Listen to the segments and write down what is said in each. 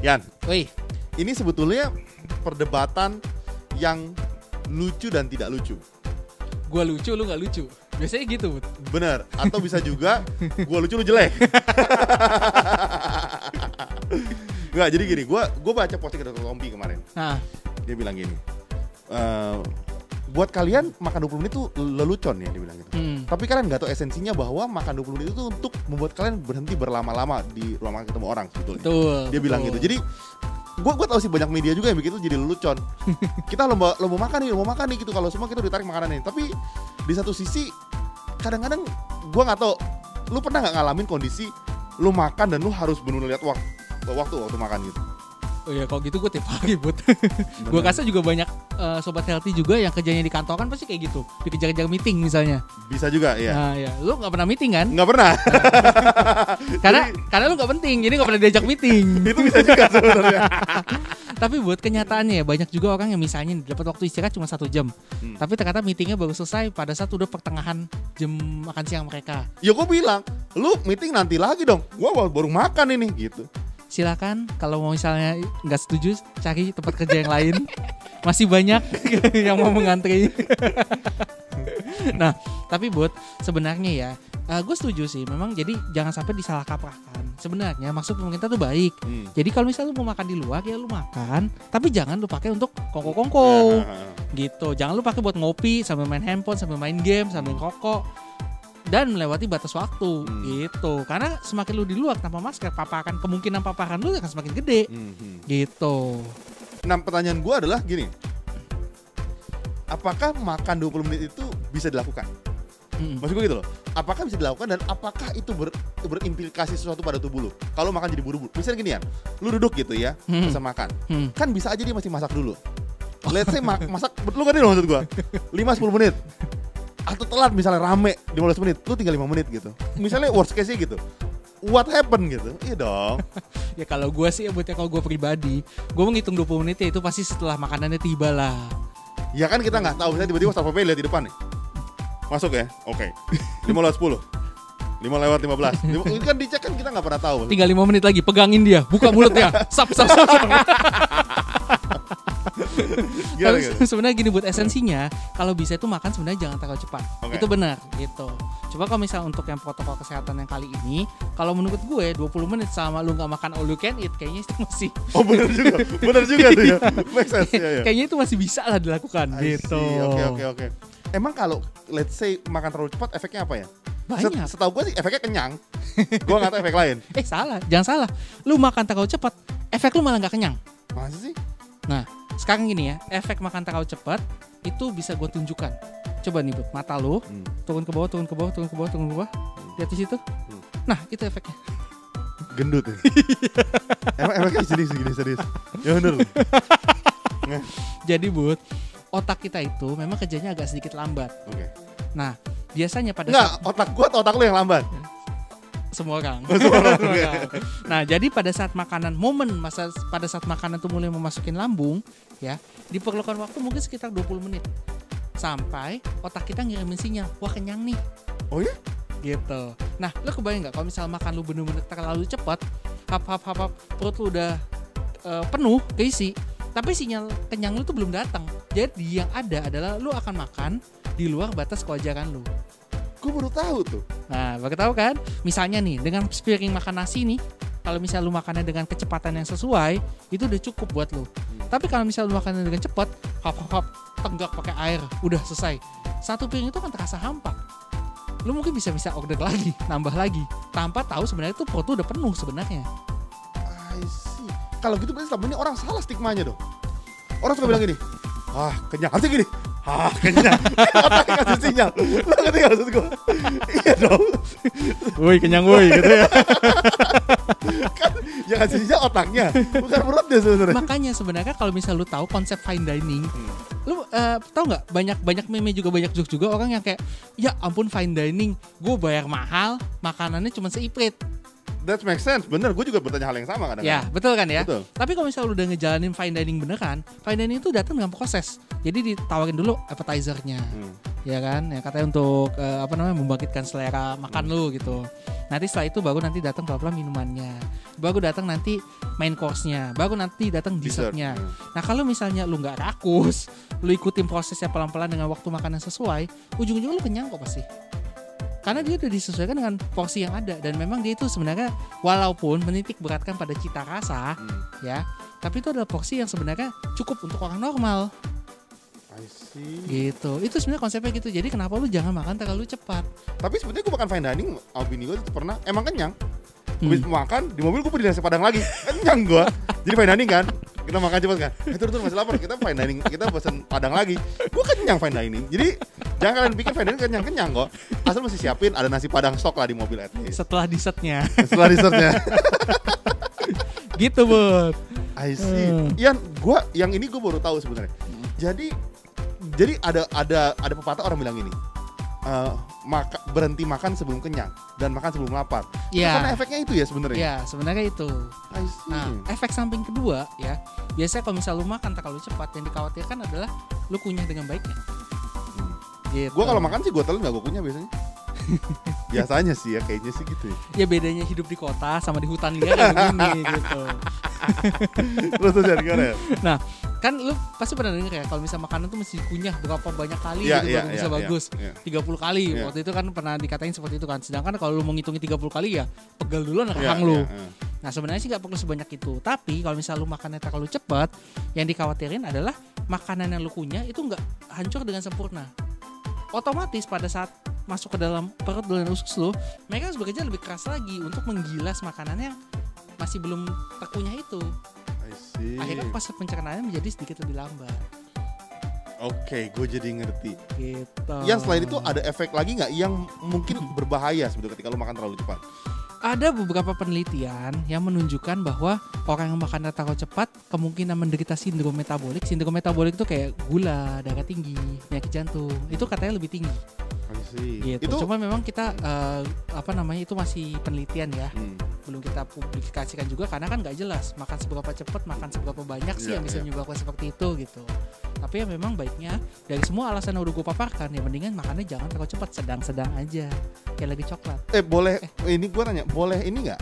Yan, Woi, ini sebetulnya perdebatan yang lucu dan tidak lucu. gua lucu, lu nggak lucu. Biasanya gitu, Bud. Bener, atau bisa juga gua lucu lu jelek. Enggak, jadi gini, gua baca posting Dr. Tompi kemarin. Nah, Dia bilang gini, buat kalian makan 20 menit itu lelucon ya, dia bilang gitu. Tapi kalian nggak tahu esensinya bahwa makan 20 menit itu untuk membuat kalian berhenti berlama-lama di ruang makan ketemu orang sebetulnya. betul. Dia bilang gitu. Jadi gua tahu sih banyak media juga yang bikin itu jadi lelucon. Kita lomba makan nih gitu, kalau semua kita ditarik makanan ini. Tapi di satu sisi kadang-kadang gua nggak tahu, lu pernah nggak ngalamin kondisi lu makan dan lu harus benar-benar lihat waktu makan gitu. Oh iya, kalau gitu gue tiap hari, Bud. Gue rasa juga banyak sobat healthy juga yang kerjanya di kantor kan pasti kayak gitu, dikejar-kejar meeting misalnya. Bisa juga ya. Nah, ya, lu nggak pernah meeting kan? Nggak pernah. Karena lu nggak penting, jadi nggak pernah diajak meeting. Itu bisa juga sebenarnya. Tapi buat kenyataannya ya banyak juga orang yang misalnya dapat waktu istirahat cuma 1 jam, tapi ternyata meetingnya baru selesai pada saat udah pertengahan jam makan siang mereka. Ya gue bilang, lu meeting nanti lagi dong. Gua baru makan ini gitu. Silakan kalau mau misalnya nggak setuju cari tempat kerja yang lain. Masih banyak yang mau mengantri. Nah, tapi buat sebenarnya ya, gue setuju sih. Memang jadi jangan sampai disalah kaprahkan. Sebenarnya maksud pemerintah tuh baik. Jadi kalau misalnya lu mau makan di luar ya lu makan, tapi jangan lu pakai untuk kongko-kongko. Gitu. Jangan lu pakai buat ngopi sambil main handphone, sambil main game, sambil rokok. Dan melewati batas waktu gitu. Karena semakin lu di luar tanpa masker, kemungkinan paparan lu akan semakin gede. Gitu. Nah, pertanyaan gue adalah gini. Apakah makan 20 menit itu bisa dilakukan? Maksud gue gitu loh. Apakah bisa dilakukan dan apakah itu berimplikasi sesuatu pada tubuh lu? Kalau makan jadi buru-buru. Misalnya gini ya, lu duduk gitu ya, bisa makan. Kan bisa aja dia masih masak dulu. Let's say masak, lu kan ini loh maksud gue, 5-10 menit. Atau telat misalnya rame 15 menit, lu tinggal 5 menit gitu. Misalnya worst case-nya gitu. What happened gitu? Iya dong. Ya kalau gue sih, kalau gue pribadi, gue menghitung 20 menit ya itu pasti setelah makanannya tiba lah. Ya kan kita nggak tahu, misalnya tiba-tiba Satpol PP lihat di depan nih. Masuk ya? Oke. 5:10. 5:15. Ini kan dicek kan kita nggak pernah tahu. Tinggal 5 menit lagi, pegangin dia, buka mulutnya. Sap. Tapi sebenarnya gini buat esensinya, kalau bisa itu makan sebenarnya jangan terlalu cepat. Itu benar gitu. Coba kalau misalnya untuk yang protokol kesehatan yang kali ini, kalau menurut gue 20 menit sama lu nggak makan all you can eat, kayaknya itu masih. Oh benar juga tuh ya. Make sense ya. Kayaknya itu masih bisa lah dilakukan gitu. Oke. Emang kalau let's say makan terlalu cepat efeknya apa ya? Banyak. Setahu gue sih efeknya kenyang. Gue nggak tahu efek lain. Salah, jangan salah. Lu makan terlalu cepat, efek lu malah nggak kenyang. Masa sih? Nah, sekarang gini ya, efek makan terlalu cepat itu bisa gue tunjukkan. Coba nih, Bud, mata lu turun ke bawah. Lihat di situ. Nah, itu efeknya. Gendut ya. Emang efeknya segini serius. Ya bener. Jadi, Bud, otak kita itu memang kerjanya agak sedikit lambat. Oke. Nah, biasanya pada saat otak gua atau otak lu yang lambat? Semua orang. Nah, jadi pada saat makanan pada saat makanan itu mulai memasukin lambung, ya, diperlukan waktu mungkin sekitar 20 menit. Sampai otak kita ngirimin sinyal, wah kenyang nih. Oh ya? Gitu. Nah, lu kebayang nggak kalau misalnya makan lu bener-bener terlalu cepat, hap, perut lu udah penuh, keisi, tapi sinyal kenyang lu tuh belum datang. Jadi yang ada adalah lu akan makan di luar batas kewajaran lu. Gue baru tahu tuh. Nah, baru tahu kan? Misalnya nih, dengan sepiring makan nasi nih, kalau misalnya lu makannya dengan kecepatan yang sesuai, itu udah cukup buat lu. Tapi kalau misalnya lu makannya dengan cepat, hap, tenggak pakai air, udah selesai. Satu piring itu kan terasa hampa. Lu mungkin bisa order lagi, nambah lagi, tanpa tahu sebenarnya itu perut lu udah penuh sebenarnya. I see. Kalau gitu berarti selama ini orang salah stigmanya dong. Orang suka bilang gini, kenyang, harusnya gini. Kenyang. Otaknya kasih sinyal. Lo ngerti gak maksud gue? Iya dong. Woi, kenyang woi gitu ya. Kan yang kasih sinyal otaknya, bukan perutnya sebenarnya. Makanya sebenarnya kalau misal lu tahu konsep fine dining, lu tahu nggak banyak meme juga, banyak joke juga orang yang kayak, ya ampun fine dining, gue bayar mahal, makanannya cuma seiprit. That makes sense, bener. Gue juga bertanya hal yang sama kadang-kadang. Ya, betul kan ya? Betul. Tapi kalau misalnya lu udah ngejalanin fine dining beneran, fine dining itu datang dengan proses. Jadi ditawarin dulu appetizer-nya. Ya kan, ya katanya untuk membangkitkan selera makan lu gitu. Nanti setelah itu baru nanti datang pelan-pelan minumannya, baru datang nanti main course-nya, baru nanti datang dessert-nya. Nah kalau misalnya lu nggak rakus, lu ikutin prosesnya pelan-pelan dengan waktu makan yang sesuai, ujung-ujungnya lu kenyang kok pasti. Karena dia udah disesuaikan dengan porsi yang ada, dan memang dia itu sebenarnya walaupun menitik beratkan pada cita rasa, ya, tapi itu adalah porsi yang sebenarnya cukup untuk orang normal. Gitu. Itu sebenarnya konsepnya gitu. Jadi kenapa lu jangan makan terlalu cepat. Tapi sebenarnya gue makan fine dining, Albini gue itu pernah emang kenyang. Habis makan di mobil gue beli nasi padang lagi. Kenyang gue. Jadi fine dining kan. Kita makan cepat kan. Turun masih lapar. Kita fine dining, kita pesen padang lagi. Gue kenyang fine dining. Jadi jangan kalian pikir fine dining kenyang kok. Asal mesti siapin ada nasi padang stok lah di mobil at least. Setelah dessertnya. Gitu, Bud. I see. Yang ini gue baru tahu sebenarnya. Jadi ada pepatah orang bilang gini, berhenti makan sebelum kenyang dan makan sebelum lapar. Ya. Karena efeknya itu ya sebenarnya. Ya sebenarnya itu. Nah efek samping kedua ya, biasanya kalau misal lu makan terlalu cepat, yang dikhawatirkan adalah lu kunyah dengan baiknya. Gitu. Gue kalau makan sih gue telan nggak gue kunyah biasanya. Biasanya sih ya kayaknya sih gitu. Ya bedanya hidup di kota sama di hutan ini kayak begini gitu. Terus jadi gimana ya? Nah kan lu pasti pernah denger ya kalau misal makanan tuh mesti dikunyah berapa banyak kali gitu baru bisa bagus. 30 kali waktu itu kan pernah dikatain seperti itu kan. Sedangkan kalau lu mau ngitungin 30 kali ya pegal duluan rahang lu. Nah sebenarnya sih gak perlu sebanyak itu. Tapi kalau misal lu makannya terlalu cepat, yang dikhawatirin adalah makanan yang lu kunyah itu gak hancur dengan sempurna. Otomatis pada saat masuk ke dalam perut dan usus lu, mereka harus bekerja lebih keras lagi untuk menggilas makanan yang masih belum terkunyah itu. Akhirnya proses pencernaannya menjadi sedikit lebih lambat. Oke, gue jadi ngerti. Gitu. Yang selain itu ada efek lagi nggak yang mungkin berbahaya sebetulnya ketika lu makan terlalu cepat? Ada beberapa penelitian yang menunjukkan bahwa orang yang makan terlalu cepat kemungkinan menderita sindrom metabolik. Sindrom metabolik itu kayak gula, darah tinggi, penyakit jantung. Itu katanya lebih tinggi. Gitu. Itu cuma memang kita itu masih penelitian ya. Belum kita publikasikan juga karena kan nggak jelas makan seberapa cepat, makan seberapa banyak sih yang bisa menyebabkan seperti itu gitu. Tapi ya memang baiknya dari semua alasan yang udah gue paparkan ya mendingan makannya jangan terlalu cepat, sedang-sedang aja kayak lagi coklat. Ini gue nanya, boleh ini nggak?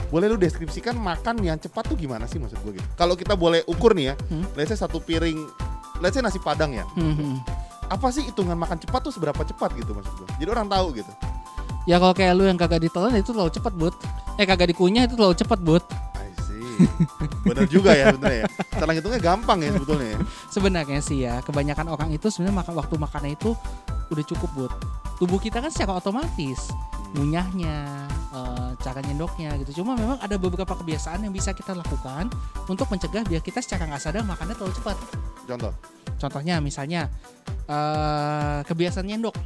Boleh lu deskripsikan makan yang cepat tuh gimana sih maksud gue gitu? Kalau kita boleh ukur nih ya, let's say satu piring, let's say nasi padang ya. Apa sih hitungan makan cepat tuh seberapa cepat gitu maksud gue? Jadi orang tahu gitu. Ya kalau kayak lu yang kagak ditelan itu terlalu cepat, Bud. Kagak dikunyah itu terlalu cepat, Bud. I see. Benar juga ya sebenarnya ya. Cara ngitungnya gampang ya sebetulnya ya. Sebenarnya sih ya, kebanyakan orang itu sebenarnya waktu makannya itu udah cukup, Bud. Tubuh kita kan secara otomatis ngunyahnya, cara nyendoknya gitu. Cuma memang ada beberapa kebiasaan yang bisa kita lakukan untuk mencegah biar kita secara nggak sadar makannya terlalu cepat. Contohnya misalnya kebiasaan nyendok.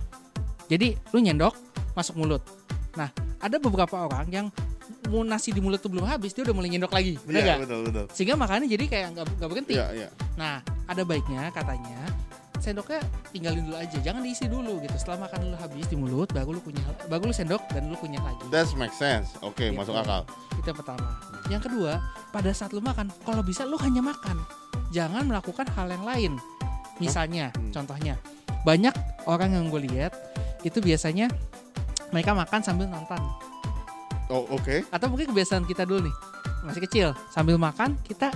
Jadi lu nyendok masuk mulut. Nah ada beberapa orang yang mau nasi di mulut tuh belum habis dia udah mulai nyendok lagi, benar nggak? Betul. Sehingga makannya jadi kayak nggak berhenti. Iya. Nah ada baiknya katanya sendoknya tinggalin dulu aja, jangan diisi dulu gitu. Setelah makan lu habis di mulut, baru lu sendok dan lu kunyah lagi. That makes sense. Oke, gitu. Masuk akal. Itu yang pertama. Yang kedua, pada saat lu makan, kalau bisa lu hanya makan, jangan melakukan hal yang lain. Misalnya, contohnya, banyak orang yang gue lihat itu biasanya mereka makan sambil nonton. Oh, oke. Atau mungkin kebiasaan kita dulu nih, masih kecil, sambil makan kita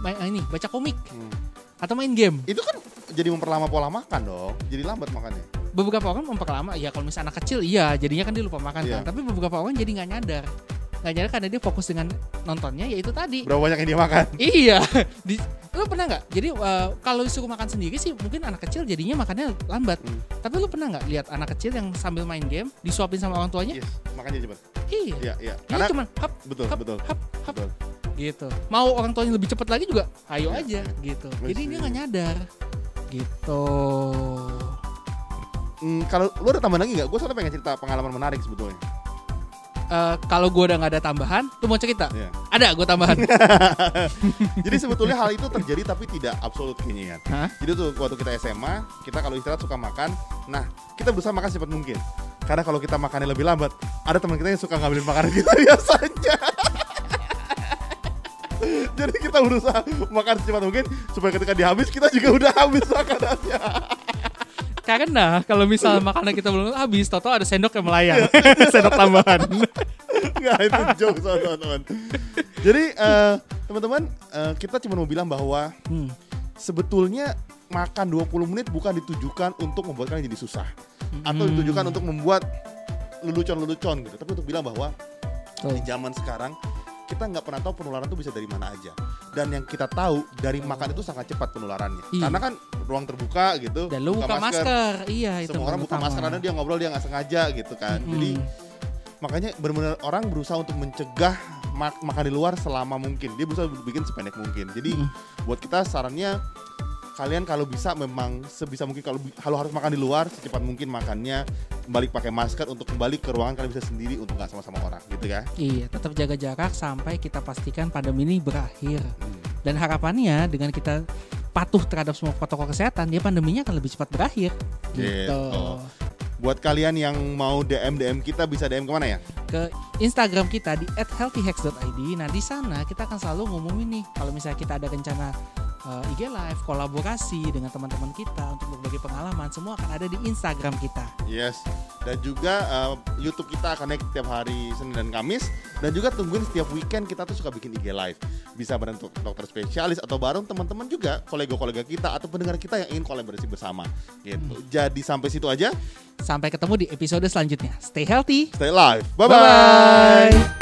baca komik atau main game. Itu kan jadi memperlama pola makan dong, jadi lambat makannya. Beberapa orang memperlama, ya kalau misalnya anak kecil iya, jadinya kan dia lupa makan kan. Tapi beberapa orang jadi nggak nyadar karena dia fokus dengan nontonnya, yaitu tadi. Berapa banyak yang dia makan? Iya. Lu pernah nggak? Jadi kalau disuruh makan sendiri sih mungkin anak kecil jadinya makannya lambat. Tapi lu pernah nggak lihat anak kecil yang sambil main game disuapin sama orang tuanya? Yes, makannya cepat. Iya. Karena cuma hap, betul. Gitu. Mau orang tuanya lebih cepat lagi juga, ayo aja gitu. Jadi dia nggak nyadar. Gitu. Kalau lu ada tambahan lagi nggak? Gue soalnya pengen cerita pengalaman menarik sebetulnya. Kalau gue udah nggak ada tambahan, lu mau cerita? Ada gue tambahan. Jadi sebetulnya hal itu terjadi tapi tidak absolut kayaknya ya. Jadi tuh waktu kita SMA, kita kalau istirahat suka makan. Nah, kita berusaha makan secepat mungkin. Karena kalau kita makannya lebih lambat, ada teman kita yang suka ngambilin makanan kita biasanya. Jadi kita berusaha makan secepat mungkin supaya ketika dia habis kita juga udah habis makanannya. Karena kalau misalnya makanan kita belum habis, tau-tau ada sendok yang melayang. Sendok tambahan. Nggak, itu joke teman-teman. Jadi teman-teman, kita cuma mau bilang bahwa sebetulnya makan 20 menit bukan ditujukan untuk membuat kalian jadi susah atau ditujukan untuk membuat lelucon-lelucon gitu, tapi untuk bilang bahwa di zaman sekarang kita nggak pernah tahu penularan itu bisa dari mana aja, dan yang kita tahu dari makan itu sangat cepat penularannya. Karena kan ruang terbuka gitu, dan lu buka masker. Iya, itu semua orang buka masker, karena dia ngobrol dia nggak sengaja gitu kan. Jadi makanya benar-benar orang berusaha untuk mencegah makan di luar selama mungkin. Dia berusaha bikin sependek mungkin. Jadi buat kita sarannya, kalian kalau bisa memang sebisa mungkin kalau harus makan di luar, secepat mungkin makannya, kembali pakai masker untuk kembali ke ruangan kalian bisa sendiri untuk nggak sama-sama orang gitu ya. Iya, tetap jaga jarak sampai kita pastikan pandemi ini berakhir. Dan harapannya dengan kita patuh terhadap semua protokol kesehatan, ya pandeminya akan lebih cepat berakhir. Gitu. Buat kalian yang mau DM kita bisa DM kemana ya? Ke Instagram kita di @healthyhacks.id. Nah di sana kita akan selalu ngumumin nih kalau misalnya kita ada rencana IG Live, kolaborasi dengan teman-teman kita untuk berbagi pengalaman, semua akan ada di Instagram kita. Yes, dan juga YouTube kita akan naik tiap hari Senin dan Kamis, dan juga tungguin setiap weekend kita tuh suka bikin IG Live. Bisa bareng dokter spesialis atau bareng teman-teman juga, kolega-kolega kita atau pendengar kita yang ingin kolaborasi bersama. Gitu. Jadi sampai situ aja. Sampai ketemu di episode selanjutnya. Stay healthy, stay live. Bye-bye.